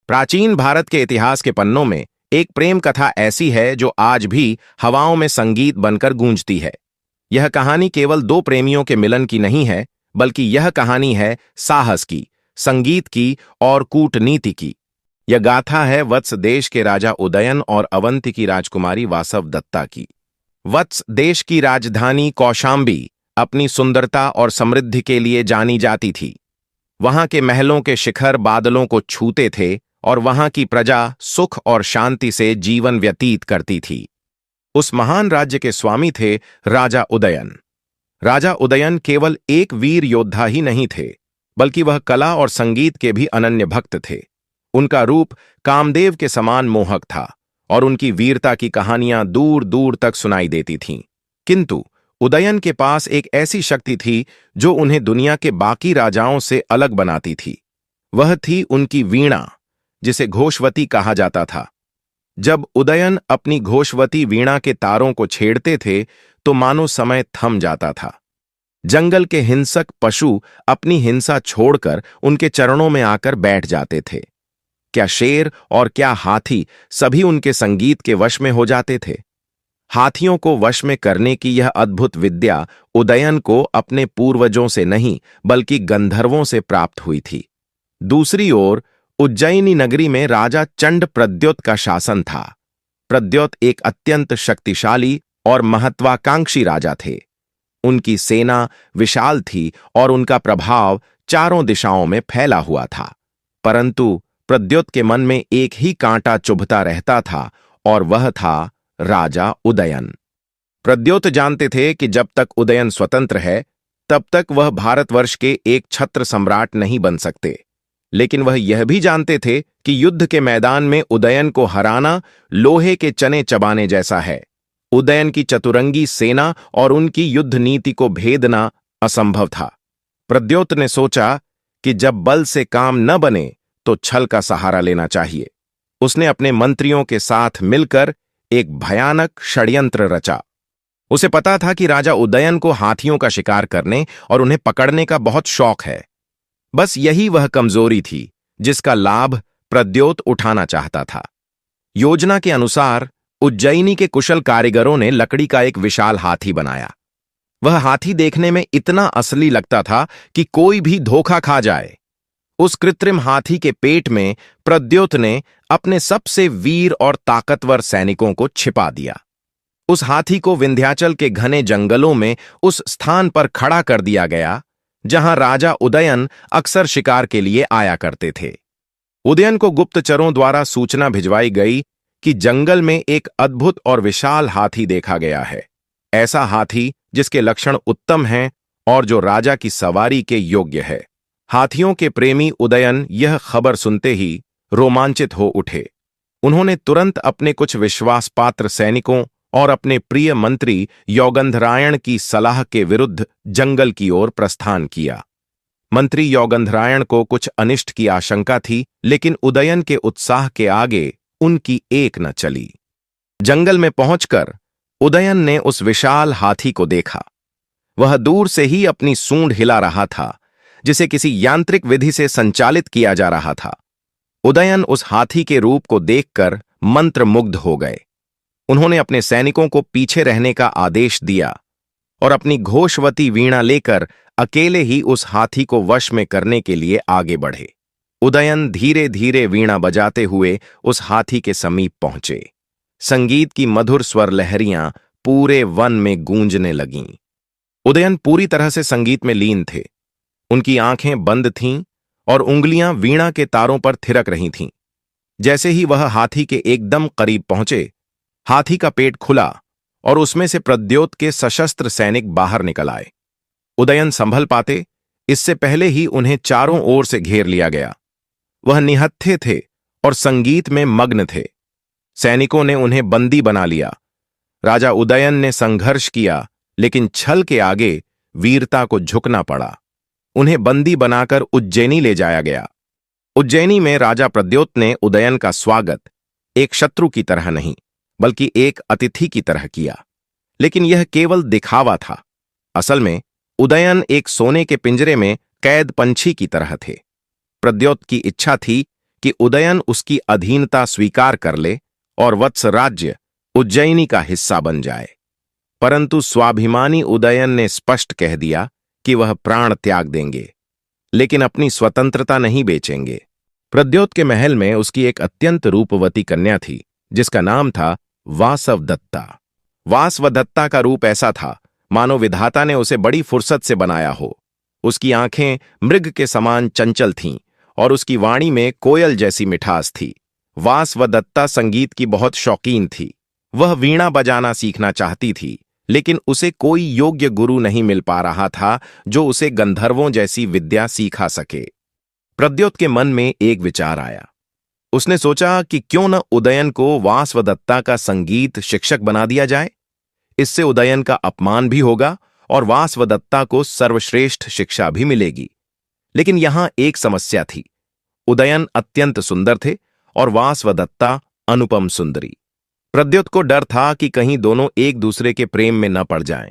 प्राचीन भारत के इतिहास के पन्नों में एक प्रेम कथा ऐसी है जो आज भी हवाओं में संगीत बनकर गूंजती है। यह कहानी केवल दो प्रेमियों के मिलन की नहीं है, बल्कि यह कहानी है साहस की, संगीत की और कूटनीति की। यह गाथा है वत्स देश के राजा उदयन और अवंती की राजकुमारी वासवदत्ता की। वत्स देश की राजधानी कौशांबी अपनी सुंदरता और समृद्धि के लिए जानी जाती थी। वहां के महलों के शिखर बादलों को छूते थे और वहां की प्रजा सुख और शांति से जीवन व्यतीत करती थी। उस महान राज्य के स्वामी थे राजा उदयन। राजा उदयन केवल एक वीर योद्धा ही नहीं थे, बल्कि वह कला और संगीत के भी अनन्य भक्त थे। उनका रूप कामदेव के समान मोहक था और उनकी वीरता की कहानियां दूर दूर तक सुनाई देती थीं। किंतु उदयन के पास एक ऐसी शक्ति थी जो उन्हें दुनिया के बाकी राजाओं से अलग बनाती थी। वह थी उनकी वीणा, जिसे घोषवती कहा जाता था। जब उदयन अपनी घोषवती वीणा के तारों को छेड़ते थे तो मानो समय थम जाता था। जंगल के हिंसक पशु अपनी हिंसा छोड़कर उनके चरणों में आकर बैठ जाते थे। क्या शेर और क्या हाथी, सभी उनके संगीत के वश में हो जाते थे। हाथियों को वश में करने की यह अद्भुत विद्या उदयन को अपने पूर्वजों से नहीं, बल्कि गंधर्वों से प्राप्त हुई थी। दूसरी ओर उज्जैनी नगरी में राजा चंड प्रद्योत का शासन था। प्रद्योत एक अत्यंत शक्तिशाली और महत्वाकांक्षी राजा थे। उनकी सेना विशाल थी और उनका प्रभाव चारों दिशाओं में फैला हुआ था। परंतु प्रद्योत के मन में एक ही कांटा चुभता रहता था, और वह था राजा उदयन। प्रद्योत जानते थे कि जब तक उदयन स्वतंत्र है, तब तक वह भारतवर्ष के एक छत्र सम्राट नहीं बन सकते। लेकिन वह यह भी जानते थे कि युद्ध के मैदान में उदयन को हराना लोहे के चने चबाने जैसा है। उदयन की चतुरंगी सेना और उनकी युद्ध नीति को भेदना असंभव था। प्रद्योत ने सोचा कि जब बल से काम न बने तो छल का सहारा लेना चाहिए। उसने अपने मंत्रियों के साथ मिलकर एक भयानक षड्यंत्र रचा। उसे पता था कि राजा उदयन को हाथियों का शिकार करने और उन्हें पकड़ने का बहुत शौक है। बस यही वह कमजोरी थी जिसका लाभ प्रद्योत उठाना चाहता था। योजना के अनुसार उज्जैनी के कुशल कारीगरों ने लकड़ी का एक विशाल हाथी बनाया। वह हाथी देखने में इतना असली लगता था कि कोई भी धोखा खा जाए। उस कृत्रिम हाथी के पेट में प्रद्योत ने अपने सबसे वीर और ताकतवर सैनिकों को छिपा दिया। उस हाथी को विंध्याचल के घने जंगलों में उस स्थान पर खड़ा कर दिया गया जहां राजा उदयन अक्सर शिकार के लिए आया करते थे। उदयन को गुप्तचरों द्वारा सूचना भिजवाई गई कि जंगल में एक अद्भुत और विशाल हाथी देखा गया है। ऐसा हाथी जिसके लक्षण उत्तम हैं और जो राजा की सवारी के योग्य है। हाथियों के प्रेमी उदयन यह खबर सुनते ही रोमांचित हो उठे। उन्होंने तुरंत अपने कुछ विश्वासपात्र सैनिकों और अपने प्रिय मंत्री योगंधरायण की सलाह के विरुद्ध जंगल की ओर प्रस्थान किया। मंत्री योगंधरायण को कुछ अनिष्ट की आशंका थी, लेकिन उदयन के उत्साह के आगे उनकी एक न चली। जंगल में पहुंचकर उदयन ने उस विशाल हाथी को देखा। वह दूर से ही अपनी सूंड हिला रहा था, जिसे किसी यांत्रिक विधि से संचालित किया जा रहा था। उदयन उस हाथी के रूप को देखकर मंत्रमुग्ध हो गए। उन्होंने अपने सैनिकों को पीछे रहने का आदेश दिया और अपनी घोषवती वीणा लेकर अकेले ही उस हाथी को वश में करने के लिए आगे बढ़े। उदयन धीरे धीरे वीणा बजाते हुए उस हाथी के समीप पहुंचे। संगीत की मधुर स्वर लहरियां पूरे वन में गूंजने लगीं। उदयन पूरी तरह से संगीत में लीन थे। उनकी आंखें बंद थीं और उंगलियां वीणा के तारों पर थिरक रही थीं। जैसे ही वह हाथी के एकदम करीब पहुंचे, हाथी का पेट खुला और उसमें से प्रद्योत के सशस्त्र सैनिक बाहर निकल आए। उदयन संभल पाते इससे पहले ही उन्हें चारों ओर से घेर लिया गया। वह निहत्थे थे और संगीत में मग्न थे। सैनिकों ने उन्हें बंदी बना लिया। राजा उदयन ने संघर्ष किया, लेकिन छल के आगे वीरता को झुकना पड़ा। उन्हें बंदी बनाकर उज्जैनी ले जाया गया। उज्जैनी में राजा प्रद्योत ने उदयन का स्वागत एक शत्रु की तरह नहीं, बल्कि एक अतिथि की तरह किया। लेकिन यह केवल दिखावा था। असल में उदयन एक सोने के पिंजरे में कैद पंछी की तरह थे। प्रद्योत की इच्छा थी कि उदयन उसकी अधीनता स्वीकार कर ले और वत्स राज्य उज्जैनी का हिस्सा बन जाए। परंतु स्वाभिमानी उदयन ने स्पष्ट कह दिया कि वह प्राण त्याग देंगे, लेकिन अपनी स्वतंत्रता नहीं बेचेंगे। प्रद्योत के महल में उसकी एक अत्यंत रूपवती कन्या थी, जिसका नाम था वासवदत्ता। वासवदत्ता का रूप ऐसा था मानो विधाता ने उसे बड़ी फुर्सत से बनाया हो। उसकी आंखें मृग के समान चंचल थीं और उसकी वाणी में कोयल जैसी मिठास थी। वासवदत्ता संगीत की बहुत शौकीन थी। वह वीणा बजाना सीखना चाहती थी, लेकिन उसे कोई योग्य गुरु नहीं मिल पा रहा था जो उसे गंधर्वों जैसी विद्या सिखा सके। प्रद्योत के मन में एक विचार आया। उसने सोचा कि क्यों न उदयन को वासवदत्ता का संगीत शिक्षक बना दिया जाए। इससे उदयन का अपमान भी होगा और वासवदत्ता को सर्वश्रेष्ठ शिक्षा भी मिलेगी। लेकिन यहां एक समस्या थी। उदयन अत्यंत सुंदर थे और वासवदत्ता अनुपम सुंदरी। प्रद्योत को डर था कि कहीं दोनों एक दूसरे के प्रेम में न पड़ जाएं।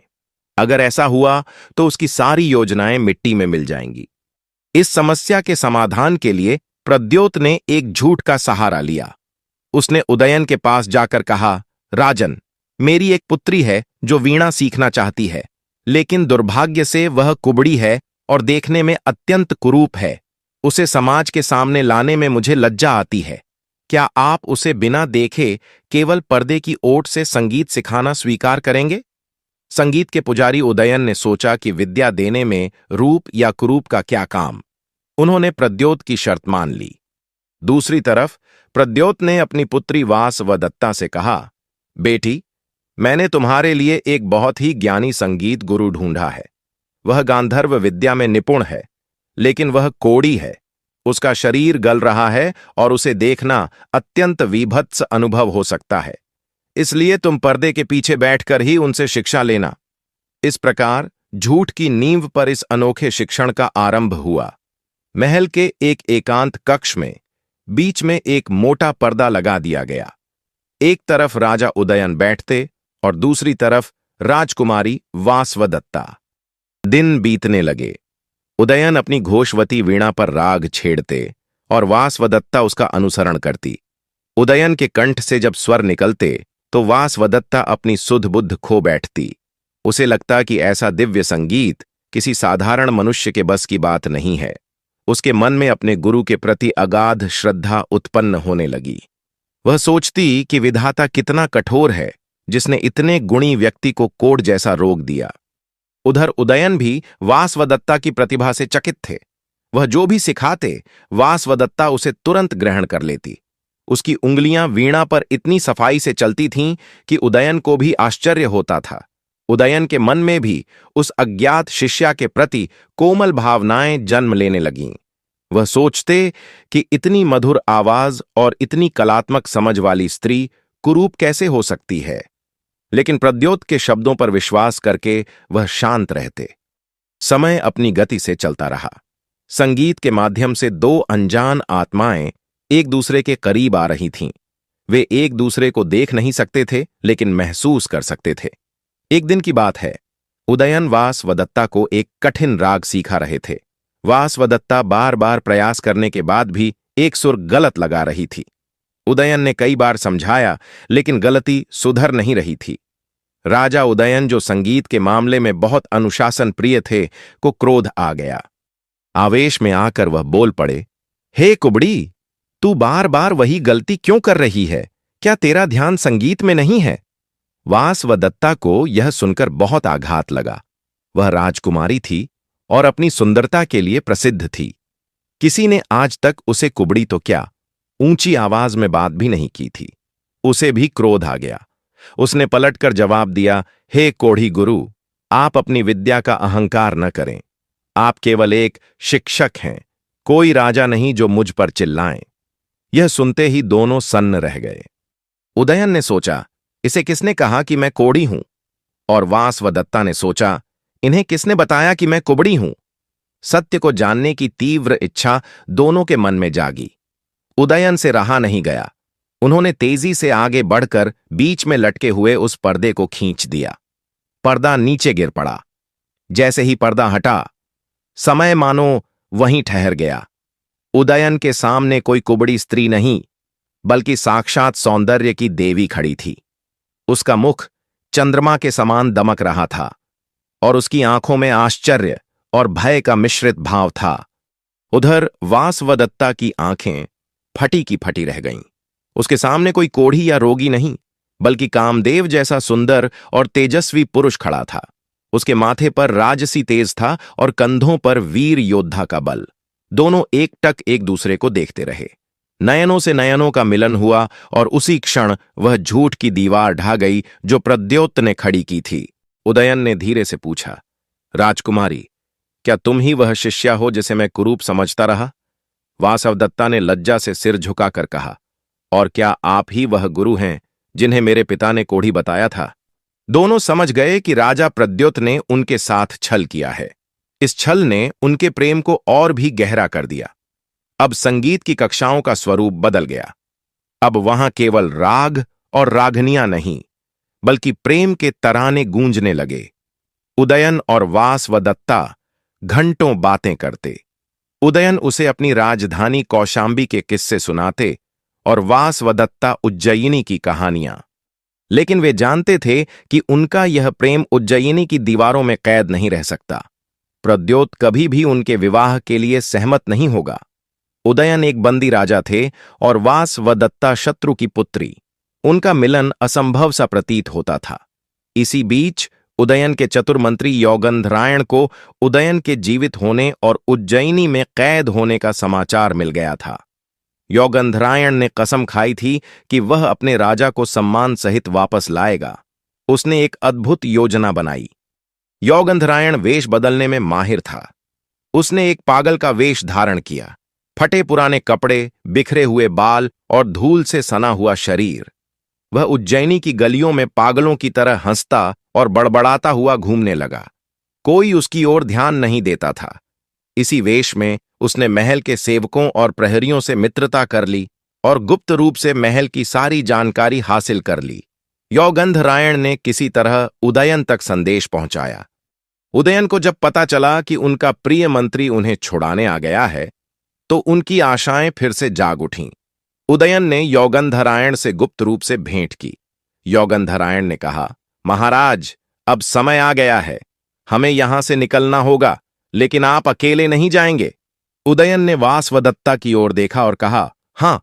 अगर ऐसा हुआ तो उसकी सारी योजनाएं मिट्टी में मिल जाएंगी। इस समस्या के समाधान के लिए प्रद्योत ने एक झूठ का सहारा लिया। उसने उदयन के पास जाकर कहा, राजन, मेरी एक पुत्री है जो वीणा सीखना चाहती है, लेकिन दुर्भाग्य से वह कुबड़ी है और देखने में अत्यंत कुरूप है। उसे समाज के सामने लाने में मुझे लज्जा आती है। क्या आप उसे बिना देखे केवल पर्दे की ओट से संगीत सिखाना स्वीकार करेंगे? संगीत के पुजारी उदयन ने सोचा कि विद्या देने में रूप या कुरूप का क्या काम। उन्होंने प्रद्योत की शर्त मान ली। दूसरी तरफ प्रद्योत ने अपनी पुत्री वासवदत्ता से कहा, बेटी, मैंने तुम्हारे लिए एक बहुत ही ज्ञानी संगीत गुरु ढूंढा है। वह गांधर्व विद्या में निपुण है, लेकिन वह कोढ़ी है। उसका शरीर गल रहा है और उसे देखना अत्यंत वीभत्स अनुभव हो सकता है। इसलिए तुम पर्दे के पीछे बैठकर ही उनसे शिक्षा लेना। इस प्रकार झूठ की नींव पर इस अनोखे शिक्षण का आरंभ हुआ। महल के एक एकांत कक्ष में बीच में एक मोटा पर्दा लगा दिया गया। एक तरफ राजा उदयन बैठते और दूसरी तरफ राजकुमारी वासवदत्ता। दिन बीतने लगे। उदयन अपनी घोषवती वीणा पर राग छेड़ते और वासवदत्ता उसका अनुसरण करती। उदयन के कंठ से जब स्वर निकलते तो वासवदत्ता अपनी सुध बुद्ध खो बैठती। उसे लगता कि ऐसा दिव्य संगीत किसी साधारण मनुष्य के बस की बात नहीं है। उसके मन में अपने गुरु के प्रति अगाध श्रद्धा उत्पन्न होने लगी। वह सोचती कि विधाता कितना कठोर है, जिसने इतने गुणी व्यक्ति को कोढ़ जैसा रोग दिया। उधर उदयन भी वासवदत्ता की प्रतिभा से चकित थे। वह जो भी सिखाते, वासवदत्ता उसे तुरंत ग्रहण कर लेती। उसकी उंगलियां वीणा पर इतनी सफाई से चलती थीं कि उदयन को भी आश्चर्य होता था। उदयन के मन में भी उस अज्ञात शिष्या के प्रति कोमल भावनाएं जन्म लेने लगीं। वह सोचते कि इतनी मधुर आवाज और इतनी कलात्मक समझ वाली स्त्री कुरूप कैसे हो सकती है। लेकिन प्रद्योत के शब्दों पर विश्वास करके वह शांत रहते। समय अपनी गति से चलता रहा। संगीत के माध्यम से दो अनजान आत्माएं एक दूसरे के करीब आ रही थीं। वे एक दूसरे को देख नहीं सकते थे, लेकिन महसूस कर सकते थे। एक दिन की बात है। उदयन वासवदत्ता को एक कठिन राग सिखा रहे थे। वासवदत्ता बार बार प्रयास करने के बाद भी एक सुर गलत लगा रही थी। उदयन ने कई बार समझाया, लेकिन गलती सुधर नहीं रही थी। राजा उदयन, जो संगीत के मामले में बहुत अनुशासन प्रिय थे, को क्रोध आ गया। आवेश में आकर वह बोल पड़े, हे कुबड़ी, तू बार बार वही गलती क्यों कर रही है? क्या तेरा ध्यान संगीत में नहीं है? वासवदत्ता को यह सुनकर बहुत आघात लगा। वह राजकुमारी थी और अपनी सुंदरता के लिए प्रसिद्ध थी। किसी ने आज तक उसे कुबड़ी तो क्या, ऊंची आवाज में बात भी नहीं की थी। उसे भी क्रोध आ गया। उसने पलटकर जवाब दिया, हे कोढ़ी गुरु, आप अपनी विद्या का अहंकार न करें। आप केवल एक शिक्षक हैं, कोई राजा नहीं जो मुझ पर चिल्लाएं। यह सुनते ही दोनों सन्न रह गए। उदयन ने सोचा, इसे किसने कहा कि मैं कोढ़ी हूं? और वासवदत्ता ने सोचा, इन्हें किसने बताया कि मैं कुबड़ी हूं? सत्य को जानने की तीव्र इच्छा दोनों के मन में जागी। उदयन से रहा नहीं गया। उन्होंने तेजी से आगे बढ़कर बीच में लटके हुए उस पर्दे को खींच दिया। पर्दा नीचे गिर पड़ा। जैसे ही पर्दा हटा, समय मानो वहीं ठहर गया। उदयन के सामने कोई कुबड़ी स्त्री नहीं, बल्कि साक्षात सौंदर्य की देवी खड़ी थी। उसका मुख चंद्रमा के समान दमक रहा था और उसकी आंखों में आश्चर्य और भय का मिश्रित भाव था। उधर वासवदत्ता की आंखें फटी की फटी रह गईं। उसके सामने कोई कोढ़ी या रोगी नहीं, बल्कि कामदेव जैसा सुंदर और तेजस्वी पुरुष खड़ा था। उसके माथे पर राजसी तेज था और कंधों पर वीर योद्धा का बल। दोनों एकटक एक दूसरे को देखते रहे। नयनों से नयनों का मिलन हुआ और उसी क्षण वह झूठ की दीवार ढा गई जो प्रद्योत ने खड़ी की थी। उदयन ने धीरे से पूछा, राजकुमारी, क्या तुम ही वह शिष्या हो जिसे मैं कुरूप समझता रहा? वासवदत्ता ने लज्जा से सिर झुकाकर कहा, और क्या आप ही वह गुरु हैं जिन्हें मेरे पिता ने कोढ़ी बताया था? दोनों समझ गए कि राजा प्रद्योत ने उनके साथ छल किया है। इस छल ने उनके प्रेम को और भी गहरा कर दिया। अब संगीत की कक्षाओं का स्वरूप बदल गया। अब वहां केवल राग और रागनियां नहीं, बल्कि प्रेम के तराने गूंजने लगे। उदयन और वासवदत्ता घंटों बातें करते। उदयन उसे अपनी राजधानी कौशांबी के किस्से सुनाते और वासवदत्ता उज्जयिनी की कहानियां। लेकिन वे जानते थे कि उनका यह प्रेम उज्जयिनी की दीवारों में कैद नहीं रह सकता। प्रद्योत कभी भी उनके विवाह के लिए सहमत नहीं होगा। उदयन एक बंदी राजा थे और वासवदत्ता शत्रु की पुत्री। उनका मिलन असंभव सा प्रतीत होता था। इसी बीच उदयन के चतुर मंत्री यौगंधरायण को उदयन के जीवित होने और उज्जयिनी में कैद होने का समाचार मिल गया था। यौगंधरायण ने कसम खाई थी कि वह अपने राजा को सम्मान सहित वापस लाएगा। उसने एक अद्भुत योजना बनाई। यौगंधरायण वेश बदलने में माहिर था। उसने एक पागल का वेश धारण किया। फटे पुराने कपड़े, बिखरे हुए बाल और धूल से सना हुआ शरीर। वह उज्जैनी की गलियों में पागलों की तरह हंसता और बड़बड़ाता हुआ घूमने लगा। कोई उसकी ओर ध्यान नहीं देता था। इसी वेश में उसने महल के सेवकों और प्रहरियों से मित्रता कर ली और गुप्त रूप से महल की सारी जानकारी हासिल कर ली। यौगंधरायण ने किसी तरह उदयन तक संदेश पहुंचाया। उदयन को जब पता चला कि उनका प्रिय मंत्री उन्हें छुड़ाने आ गया है, तो उनकी आशाएं फिर से जाग उठीं। उदयन ने यौगंधरायण से गुप्त रूप से भेंट की। यौगंधरायण ने कहा, महाराज, अब समय आ गया है। हमें यहां से निकलना होगा, लेकिन आप अकेले नहीं जाएंगे। उदयन ने वासवदत्ता की ओर देखा और कहा, हां,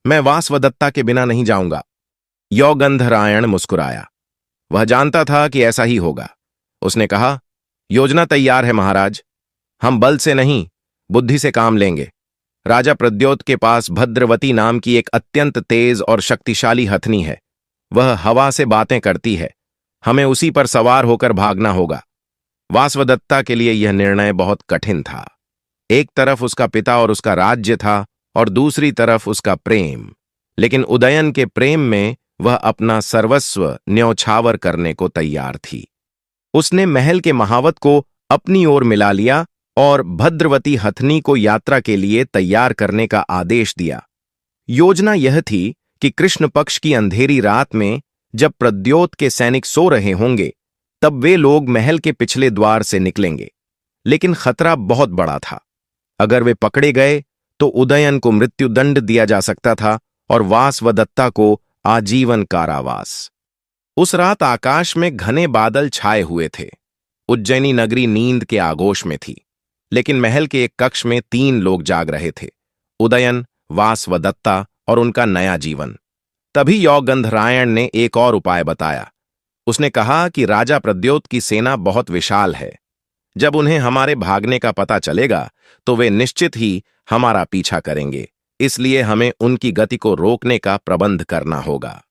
मैं वासवदत्ता के बिना नहीं जाऊंगा। यौगंधरायण मुस्कुराया। वह जानता था कि ऐसा ही होगा। उसने कहा, योजना तैयार है महाराज। हम बल से नहीं, बुद्धि से काम लेंगे। राजा प्रद्योत के पास भद्रवती नाम की एक अत्यंत तेज और शक्तिशाली हथनी है। वह हवा से बातें करती है। हमें उसी पर सवार होकर भागना होगा। वासवदत्ता के लिए यह निर्णय बहुत कठिन था। एक तरफ उसका पिता और उसका राज्य था और दूसरी तरफ उसका प्रेम। लेकिन उदयन के प्रेम में वह अपना सर्वस्व न्यौछावर करने को तैयार थी। उसने महल के महावत को अपनी ओर मिला लिया और भद्रवती हथनी को यात्रा के लिए तैयार करने का आदेश दिया। योजना यह थी कि कृष्ण पक्ष की अंधेरी रात में जब प्रद्योत के सैनिक सो रहे होंगे, तब वे लोग महल के पिछले द्वार से निकलेंगे। लेकिन खतरा बहुत बड़ा था। अगर वे पकड़े गए तो उदयन को मृत्युदंड दिया जा सकता था और वासवदत्ता को आजीवन कारावास। उस रात आकाश में घने बादल छाए हुए थे। उज्जैनी नगरी नींद के आगोश में थी। लेकिन महल के एक कक्ष में 3 लोग जाग रहे थे, उदयन, वासवदत्ता और उनका नया जीवन। तभी यौगंधरायण ने एक और उपाय बताया। उसने कहा कि राजा प्रद्योत की सेना बहुत विशाल है। जब उन्हें हमारे भागने का पता चलेगा तो वे निश्चित ही हमारा पीछा करेंगे। इसलिए हमें उनकी गति को रोकने का प्रबंध करना होगा।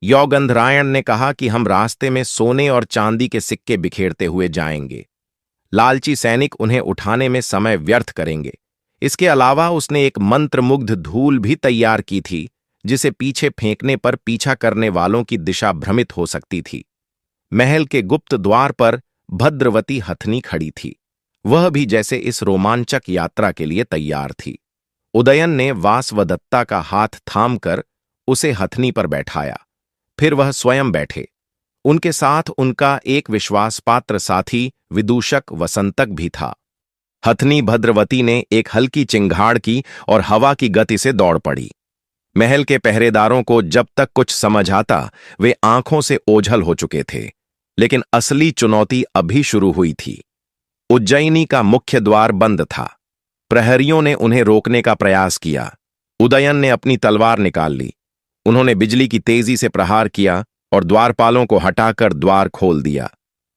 यौगंधरायण ने कहा कि हम रास्ते में सोने और चांदी के सिक्के बिखेरते हुए जाएंगे। लालची सैनिक उन्हें उठाने में समय व्यर्थ करेंगे। इसके अलावा उसने एक मंत्रमुग्ध धूल भी तैयार की थी, जिसे पीछे फेंकने पर पीछा करने वालों की दिशा भ्रमित हो सकती थी। महल के गुप्त द्वार पर भद्रवती हथनी खड़ी थी। वह भी जैसे इस रोमांचक यात्रा के लिए तैयार थी। उदयन ने वासवदत्ता का हाथ थामकर उसे हथनी पर बैठाया। फिर वह स्वयं बैठे। उनके साथ उनका एक विश्वासपात्र साथी विदूषक वसंतक भी था। हथनी भद्रवती ने एक हल्की चिंगाड़ की और हवा की गति से दौड़ पड़ी। महल के पहरेदारों को जब तक कुछ समझ आता वे आंखों से ओझल हो चुके थे, लेकिन असली चुनौती अभी शुरू हुई थी। उज्जयिनी का मुख्य द्वार बंद था। प्रहरियों ने उन्हें रोकने का प्रयास किया। उदयन ने अपनी तलवार निकाल ली। उन्होंने बिजली की तेजी से प्रहार किया और द्वारपालों को हटाकर द्वार खोल दिया।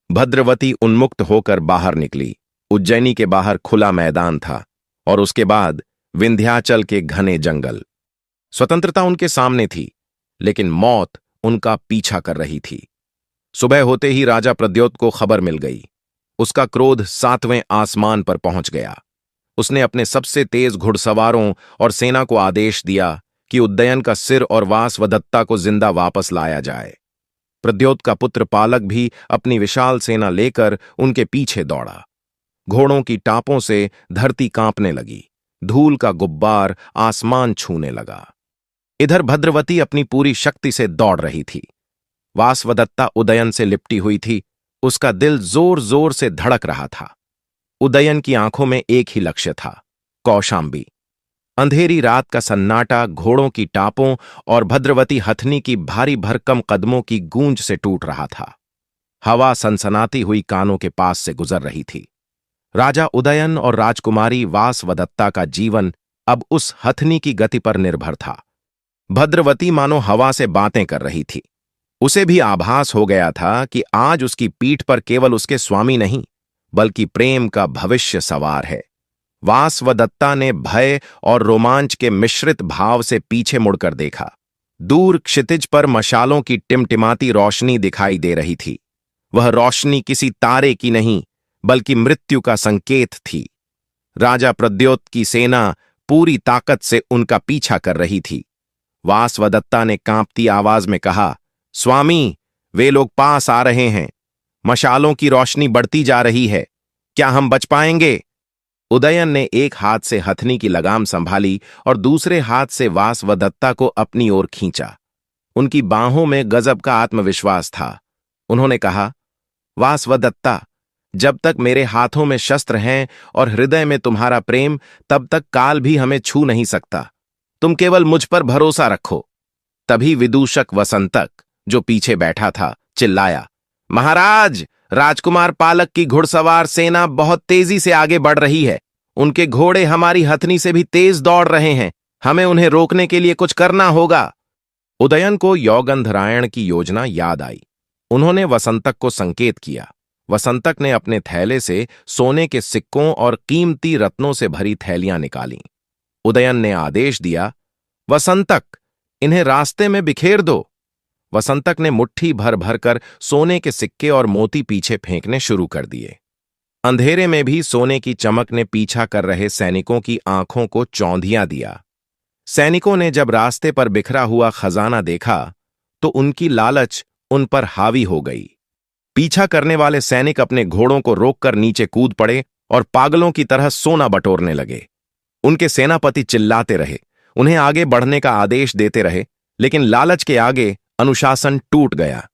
भद्रवती उन्मुक्त होकर बाहर निकली। उज्जैनी के बाहर खुला मैदान था और उसके बाद विंध्याचल के घने जंगल। स्वतंत्रता उनके सामने थी, लेकिन मौत उनका पीछा कर रही थी। सुबह होते ही राजा प्रद्योत को खबर मिल गई। उसका क्रोध 7वें आसमान पर पहुंच गया। उसने अपने सबसे तेज घुड़सवारों और सेना को आदेश दिया कि उदयन का सिर और वासवदत्ता को जिंदा वापस लाया जाए। प्रद्योत का पुत्र पालक भी अपनी विशाल सेना लेकर उनके पीछे दौड़ा। घोड़ों की टापों से धरती कांपने लगी। धूल का गुब्बार आसमान छूने लगा। इधर भद्रवती अपनी पूरी शक्ति से दौड़ रही थी। वासवदत्ता उदयन से लिपटी हुई थी। उसका दिल जोर जोर से धड़क रहा था। उदयन की आंखों में एक ही लक्ष्य था, कौशांबी। अंधेरी रात का सन्नाटा घोड़ों की टापों और भद्रवती हथनी की भारी भरकम कदमों की गूंज से टूट रहा था। हवा सनसनाती हुई कानों के पास से गुजर रही थी। राजा उदयन और राजकुमारी वासवदत्ता का जीवन अब उस हथनी की गति पर निर्भर था। भद्रवती मानो हवा से बातें कर रही थी। उसे भी आभास हो गया था कि आज उसकी पीठ पर केवल उसके स्वामी नहीं, बल्कि प्रेम का भविष्य सवार है। वासवदत्ता ने भय और रोमांच के मिश्रित भाव से पीछे मुड़कर देखा। दूर क्षितिज पर मशालों की टिमटिमाती रोशनी दिखाई दे रही थी। वह रोशनी किसी तारे की नहीं, बल्कि मृत्यु का संकेत थी। राजा प्रद्योत की सेना पूरी ताकत से उनका पीछा कर रही थी। वासवदत्ता ने कांपती आवाज में कहा, स्वामी, वे लोग पास आ रहे हैं। मशालों की रोशनी बढ़ती जा रही है। क्या हम बच पाएंगे? उदयन ने एक हाथ से हथनी की लगाम संभाली और दूसरे हाथ से वासवदत्ता को अपनी ओर खींचा। उनकी बाहों में गजब का आत्मविश्वास था। उन्होंने कहा, वासवदत्ता, जब तक मेरे हाथों में शस्त्र हैं और हृदय में तुम्हारा प्रेम, तब तक काल भी हमें छू नहीं सकता। तुम केवल मुझ पर भरोसा रखो। तभी विदूषक वसंतक, जो पीछे बैठा था, चिल्लाया, महाराज, राजकुमार पालक की घुड़सवार सेना बहुत तेजी से आगे बढ़ रही है। उनके घोड़े हमारी हथनी से भी तेज दौड़ रहे हैं। हमें उन्हें रोकने के लिए कुछ करना होगा। उदयन को यौगंधरायण की योजना याद आई। उन्होंने वसंतक को संकेत किया। वसंतक ने अपने थैले से सोने के सिक्कों और कीमती रत्नों से भरी थैलियां निकालीं। उदयन ने आदेश दिया, वसंतक, इन्हें रास्ते में बिखेर दो। वसंतक ने मुट्ठी भर भर कर सोने के सिक्के और मोती पीछे फेंकने शुरू कर दिए। अंधेरे में भी सोने की चमक ने पीछा कर रहे सैनिकों की आंखों को चौंधिया दिया। सैनिकों ने जब रास्ते पर बिखरा हुआ खजाना देखा तो उनकी लालच उन पर हावी हो गई। पीछा करने वाले सैनिक अपने घोड़ों को रोककर नीचे कूद पड़े और पागलों की तरह सोना बटोरने लगे। उनके सेनापति चिल्लाते रहे, उन्हें आगे बढ़ने का आदेश देते रहे, लेकिन लालच के आगे अनुशासन टूट गया।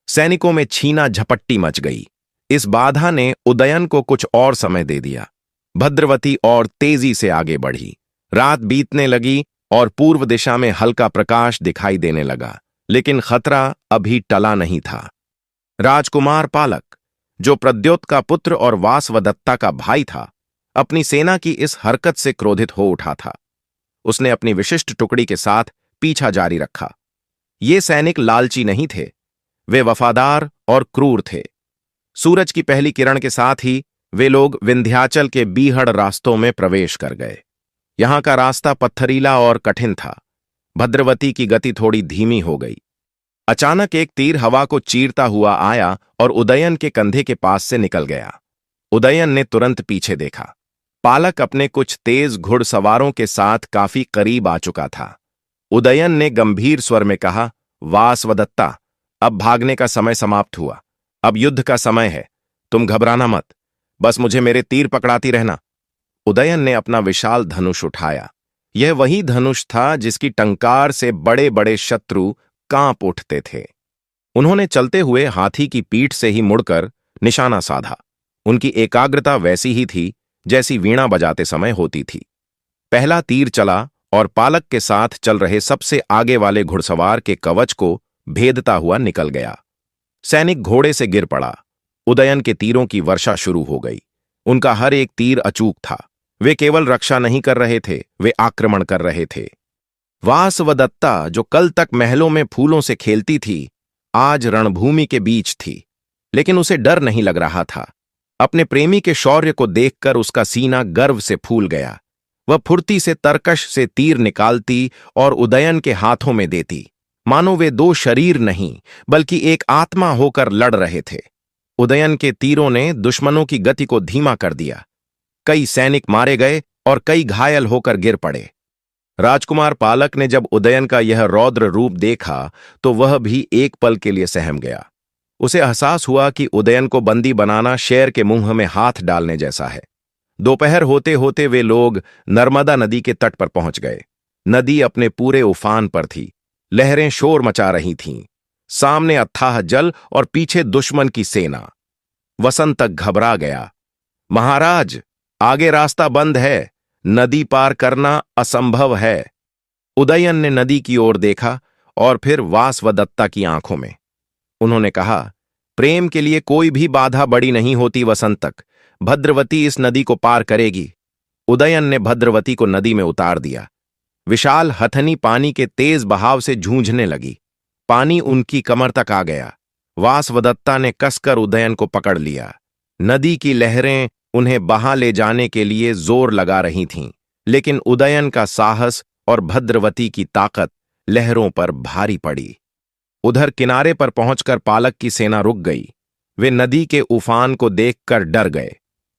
सैनिकों में छीना झपट्टी मच गई। इस बाधा ने उदयन को कुछ और समय दे दिया। भद्रवती और तेजी से आगे बढ़ी। रात बीतने लगी और पूर्व दिशा में हल्का प्रकाश दिखाई देने लगा, लेकिन खतरा अभी टला नहीं था। राजकुमार पालक, जो प्रद्योत का पुत्र और वासवदत्ता का भाई था, अपनी सेना की इस हरकत से क्रोधित हो उठा था। उसने अपनी विशिष्ट टुकड़ी के साथ पीछा जारी रखा। ये सैनिक लालची नहीं थे, वे वफादार और क्रूर थे। सूरज की पहली किरण के साथ ही वे लोग विंध्याचल के बीहड़ रास्तों में प्रवेश कर गए। यहां का रास्ता पत्थरीला और कठिन था। भद्रवती की गति थोड़ी धीमी हो गई। अचानक एक तीर हवा को चीरता हुआ आया और उदयन के कंधे के पास से निकल गया। उदयन ने तुरंत पीछे देखा। पालक अपने कुछ तेज घुड़सवारों के साथ काफी करीब आ चुका था। उदयन ने गंभीर स्वर में कहा, वासवदत्ता, अब भागने का समय समाप्त हुआ। अब युद्ध का समय है। तुम घबराना मत, बस मुझे मेरे तीर पकड़ाती रहना। उदयन ने अपना विशाल धनुष उठाया। यह वही धनुष था जिसकी टंकार से बड़े बड़े शत्रु कांप उठते थे। उन्होंने चलते हुए हाथी की पीठ से ही मुड़कर निशाना साधा। उनकी एकाग्रता वैसी ही थी जैसी वीणा बजाते समय होती थी। पहला तीर चला और पालक के साथ चल रहे सबसे आगे वाले घुड़सवार के कवच को भेदता हुआ निकल गया। सैनिक घोड़े से गिर पड़ा। उदयन के तीरों की वर्षा शुरू हो गई। उनका हर एक तीर अचूक था। वे केवल रक्षा नहीं कर रहे थे, वे आक्रमण कर रहे थे। वासवदत्ता, जो कल तक महलों में फूलों से खेलती थी, आज रणभूमि के बीच थी। लेकिन उसे डर नहीं लग रहा था। अपने प्रेमी के शौर्य को देखकर उसका सीना गर्व से फूल गया। वह फुर्ती से तरकश से तीर निकालती और उदयन के हाथों में देती, मानो वे दो शरीर नहीं बल्कि एक आत्मा होकर लड़ रहे थे। उदयन के तीरों ने दुश्मनों की गति को धीमा कर दिया। कई सैनिक मारे गए और कई घायल होकर गिर पड़े। राजकुमार पालक ने जब उदयन का यह रौद्र रूप देखा तो वह भी एक पल के लिए सहम गया। उसे एहसास हुआ कि उदयन को बंदी बनाना शेर के मुंह में हाथ डालने जैसा है। दोपहर होते होते वे लोग नर्मदा नदी के तट पर पहुंच गए। नदी अपने पूरे उफान पर थी। लहरें शोर मचा रही थीं। सामने अथाह जल और पीछे दुश्मन की सेना। वसंत तक घबरा गया। महाराज, आगे रास्ता बंद है, नदी पार करना असंभव है। उदयन ने नदी की ओर देखा और फिर वासवदत्ता की आंखों में। उन्होंने कहा, प्रेम के लिए कोई भी बाधा बड़ी नहीं होती वसंत तक। भद्रवती इस नदी को पार करेगी। उदयन ने भद्रवती को नदी में उतार दिया। विशाल हथनी पानी के तेज बहाव से जूझने लगी। पानी उनकी कमर तक आ गया। वासवदत्ता ने कसकर उदयन को पकड़ लिया। नदी की लहरें उन्हें बहा ले जाने के लिए जोर लगा रही थीं, लेकिन उदयन का साहस और भद्रवती की ताकत लहरों पर भारी पड़ी। उधर किनारे पर पहुंचकर पालक की सेना रुक गई। वे नदी के उफान को देखकर डर गए।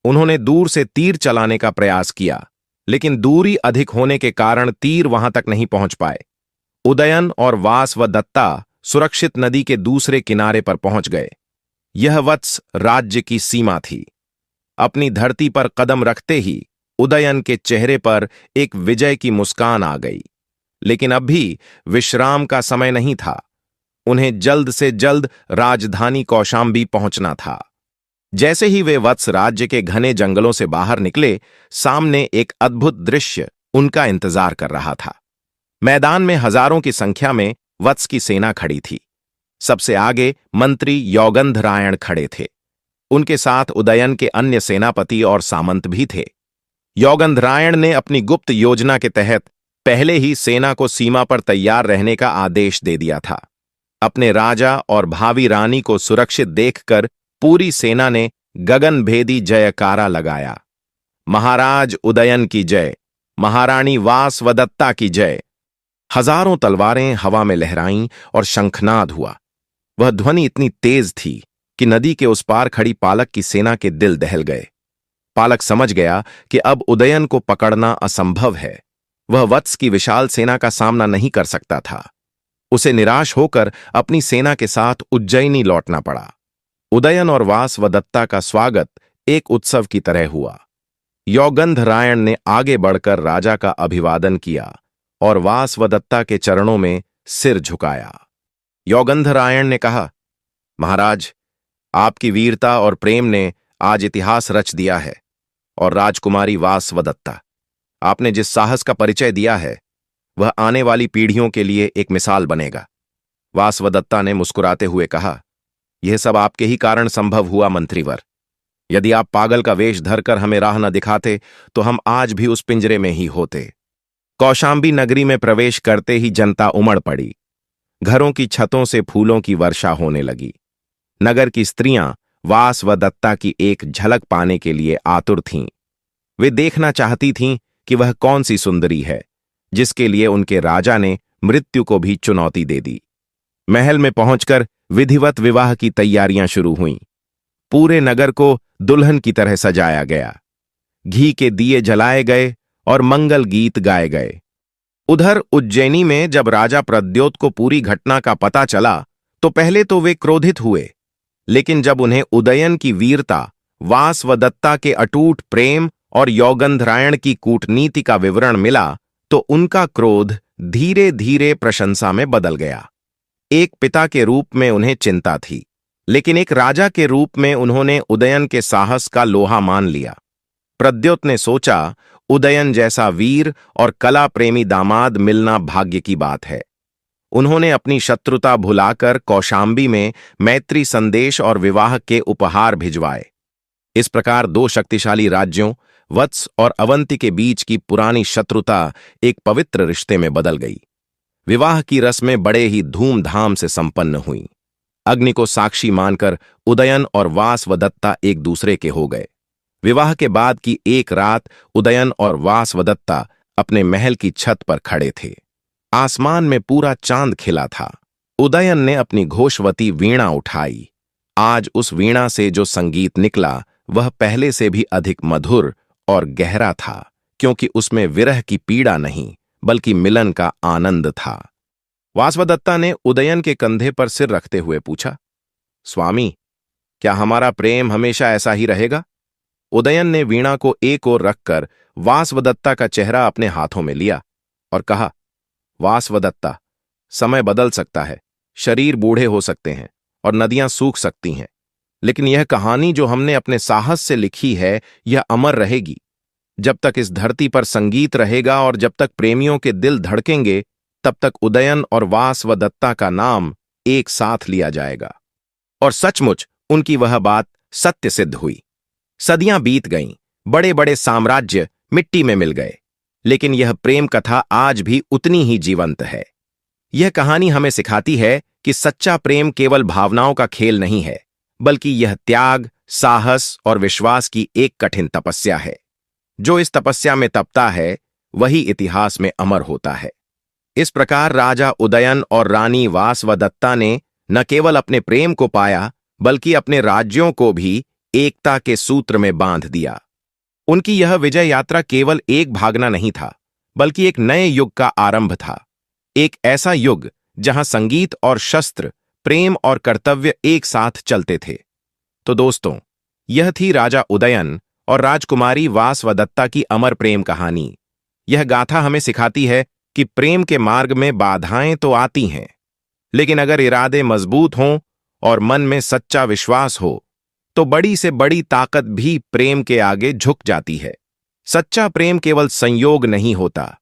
उन्होंने दूर से तीर चलाने का प्रयास किया, लेकिन दूरी अधिक होने के कारण तीर वहां तक नहीं पहुंच पाए। उदयन और वासवदत्ता सुरक्षित नदी के दूसरे किनारे पर पहुंच गए। यह वत्स राज्य की सीमा थी। अपनी धरती पर कदम रखते ही उदयन के चेहरे पर एक विजय की मुस्कान आ गई। लेकिन अब भी विश्राम का समय नहीं था। उन्हें जल्द से जल्द राजधानी कौशाम्बी पहुंचना था। जैसे ही वे वत्स राज्य के घने जंगलों से बाहर निकले, सामने एक अद्भुत दृश्य उनका इंतजार कर रहा था। मैदान में हजारों की संख्या में वत्स की सेना खड़ी थी। सबसे आगे मंत्री यौगंधरायण खड़े थे। उनके साथ उदयन के अन्य सेनापति और सामंत भी थे। यौगंधरायण ने अपनी गुप्त योजना के तहत पहले ही सेना को सीमा पर तैयार रहने का आदेश दे दिया था। अपने राजा और भावी रानी को सुरक्षित देखकर पूरी सेना ने गगनभेदी जयकारा लगाया। महाराज उदयन की जय, महारानी वासवदत्ता की जय। हजारों तलवारें हवा में लहराईं और शंखनाद हुआ। वह ध्वनि इतनी तेज थी कि नदी के उस पार खड़ी पालक की सेना के दिल दहल गए। पालक समझ गया कि अब उदयन को पकड़ना असंभव है। वह वत्स की विशाल सेना का सामना नहीं कर सकता था। उसे निराश होकर अपनी सेना के साथ उज्जैनी लौटना पड़ा। उदयन और वासवदत्ता का स्वागत एक उत्सव की तरह हुआ। यौगंधरायण ने आगे बढ़कर राजा का अभिवादन किया और वासवदत्ता के चरणों में सिर झुकाया। यौगंधरायण ने कहा, महाराज, आपकी वीरता और प्रेम ने आज इतिहास रच दिया है। और राजकुमारी वासवदत्ता, आपने जिस साहस का परिचय दिया है वह आने वाली पीढ़ियों के लिए एक मिसाल बनेगा। वासवदत्ता ने मुस्कुराते हुए कहा, यह सब आपके ही कारण संभव हुआ मंत्रीवर। यदि आप पागल का वेश धरकर हमें राह न दिखाते तो हम आज भी उस पिंजरे में ही होते। कौशाम्बी नगरी में प्रवेश करते ही जनता उमड़ पड़ी। घरों की छतों से फूलों की वर्षा होने लगी। नगर की स्त्रियां वासवदत्ता की एक झलक पाने के लिए आतुर थीं। वे देखना चाहती थीं कि वह कौन सी सुंदरी है जिसके लिए उनके राजा ने मृत्यु को भी चुनौती दे दी। महल में पहुंचकर विधिवत विवाह की तैयारियां शुरू हुईं। पूरे नगर को दुल्हन की तरह सजाया गया। घी के दिए जलाए गए और मंगल गीत गाए गए। उधर उज्जैनी में जब राजा प्रद्योत को पूरी घटना का पता चला तो पहले तो वे क्रोधित हुए, लेकिन जब उन्हें उदयन की वीरता, वासवदत्ता के अटूट प्रेम और यौगंधरायण की कूटनीति का विवरण मिला तो उनका क्रोध धीरे धीरे प्रशंसा में बदल गया। एक पिता के रूप में उन्हें चिंता थी, लेकिन एक राजा के रूप में उन्होंने उदयन के साहस का लोहा मान लिया। प्रद्योत ने सोचा, उदयन जैसा वीर और कला प्रेमी दामाद मिलना भाग्य की बात है। उन्होंने अपनी शत्रुता भुलाकर कौशांबी में मैत्री संदेश और विवाह के उपहार भिजवाए। इस प्रकार दो शक्तिशाली राज्यों वत्स और अवंती के बीच की पुरानी शत्रुता एक पवित्र रिश्ते में बदल गई। विवाह की रस्में बड़े ही धूमधाम से संपन्न हुईं। अग्नि को साक्षी मानकर उदयन और वासवदत्ता एक दूसरे के हो गए। विवाह के बाद की एक रात उदयन और वासवदत्ता अपने महल की छत पर खड़े थे। आसमान में पूरा चांद खिला था। उदयन ने अपनी घोषवती वीणा उठाई। आज उस वीणा से जो संगीत निकला वह पहले से भी अधिक मधुर और गहरा था, क्योंकि उसमें विरह की पीड़ा नहीं बल्कि मिलन का आनंद था। वासवदत्ता ने उदयन के कंधे पर सिर रखते हुए पूछा, स्वामी, क्या हमारा प्रेम हमेशा ऐसा ही रहेगा? उदयन ने वीणा को एक ओर रखकर वासवदत्ता का चेहरा अपने हाथों में लिया और कहा, वासवदत्ता, समय बदल सकता है, शरीर बूढ़े हो सकते हैं और नदियां सूख सकती हैं, लेकिन यह कहानी जो हमने अपने साहस से लिखी है यह अमर रहेगी। जब तक इस धरती पर संगीत रहेगा और जब तक प्रेमियों के दिल धड़केंगे, तब तक उदयन और वासवदत्ता का नाम एक साथ लिया जाएगा। और सचमुच उनकी वह बात सत्य सिद्ध हुई। सदियां बीत गईं, बड़े बड़े साम्राज्य मिट्टी में मिल गए, लेकिन यह प्रेम कथा आज भी उतनी ही जीवंत है। यह कहानी हमें सिखाती है कि सच्चा प्रेम केवल भावनाओं का खेल नहीं है, बल्कि यह त्याग, साहस और विश्वास की एक कठिन तपस्या है। जो इस तपस्या में तपता है वही इतिहास में अमर होता है। इस प्रकार राजा उदयन और रानी वासवदत्ता ने न केवल अपने प्रेम को पाया बल्कि अपने राज्यों को भी एकता के सूत्र में बांध दिया। उनकी यह विजय यात्रा केवल एक भागना नहीं था, बल्कि एक नए युग का आरंभ था। एक ऐसा युग जहां संगीत और शस्त्र, प्रेम और कर्तव्य एक साथ चलते थे। तो दोस्तों, यह थी राजा उदयन और राजकुमारी वासवदत्ता की अमर प्रेम कहानी। यह गाथा हमें सिखाती है कि प्रेम के मार्ग में बाधाएं तो आती हैं, लेकिन अगर इरादे मजबूत हों और मन में सच्चा विश्वास हो तो बड़ी से बड़ी ताकत भी प्रेम के आगे झुक जाती है। सच्चा प्रेम केवल संयोग नहीं होता,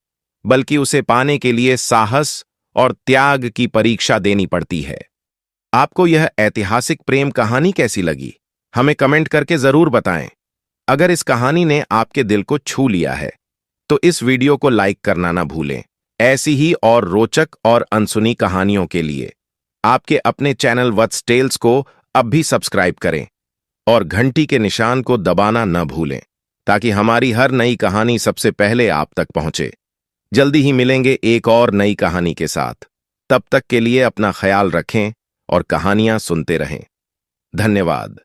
बल्कि उसे पाने के लिए साहस और त्याग की परीक्षा देनी पड़ती है। आपको यह ऐतिहासिक प्रेम कहानी कैसी लगी? हमें कमेंट करके जरूर बताएं। अगर इस कहानी ने आपके दिल को छू लिया है तो इस वीडियो को लाइक करना ना भूलें। ऐसी ही और रोचक और अनसुनी कहानियों के लिए आपके अपने चैनल वत्स टेल्स को अब भी सब्सक्राइब करें और घंटी के निशान को दबाना न भूलें, ताकि हमारी हर नई कहानी सबसे पहले आप तक पहुंचे। जल्दी ही मिलेंगे एक और नई कहानी के साथ। तब तक के लिए अपना ख्याल रखें और कहानियां सुनते रहें। धन्यवाद।